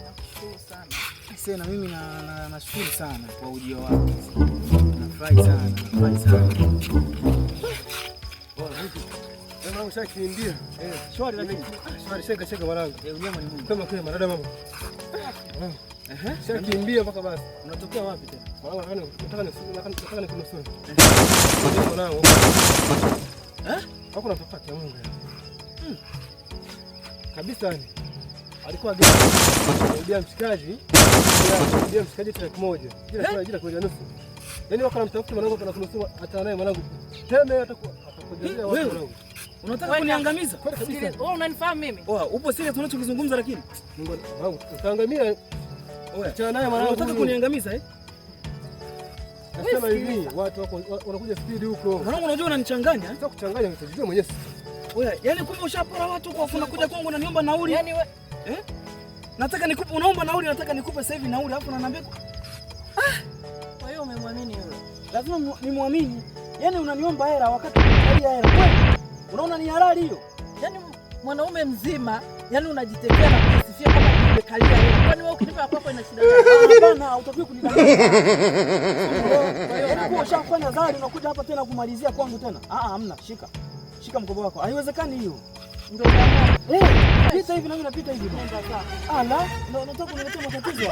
Nakushukuru sana. Sasa na mimi nashukuru sana kwa ujio wako. Nafurahi sana. Mama ushakimbia. Shwari lakini. Shwari sheka mwanangu. Unyama ni Mungu. Kama kwa marada mama. Shakimbia mpaka basi. Unatokea wapi tena? Mwanangu nataka nikunusuru. Mwanangu. Hapo napapata Mungu. Kabisa ni. Alikuwa ndio mshikaji. Ndio mshikaji tarehe moja. Jina kwa nusu. Yaani wako namtafuta mwanangu kwa kunusuru hata naye mwanangu. Tena atakujengea watu mwanangu. Unataka kuniangamiza? Wewe unanifahamu mimi? Upo serious tunachokizungumza lakini? Mungu wangu, utaangamia. Achana naye mwanangu. Unataka kuniangamiza Nasema hivi, watu wako wanakuja speed huko. Mwanangu unajua unanichanganya? Sasa kuchanganya nitajijua mwenyewe. Yaani kumbe ushapora watu kwa unakuja kwangu unaniomba nauli. Yaani wewe nataka nikupe, unaomba nauli, nataka nikupe sasa hivi nauli alafu unaniambia kwa hiyo umemwamini yule? Lazima nimwamini. Yaani unaniomba hela wakati unaangalia hela. Kweli? Unaona ni halali hiyo? Yaani mwanaume mzima, yaani unajitekea na kujisifia kama umekalia hela. Kwani wewe ukinipa kwako ina shida gani? Hapana, utakiwa kunidanganya. Kwa ushafanya zali unakuja hapa tena kumalizia kwangu tena. Hamna, shika mkoba wako. Haiwezekani hiyo. Ndio maana pita hivi na mimi napita hivi. Nataka kuniletea matatizo.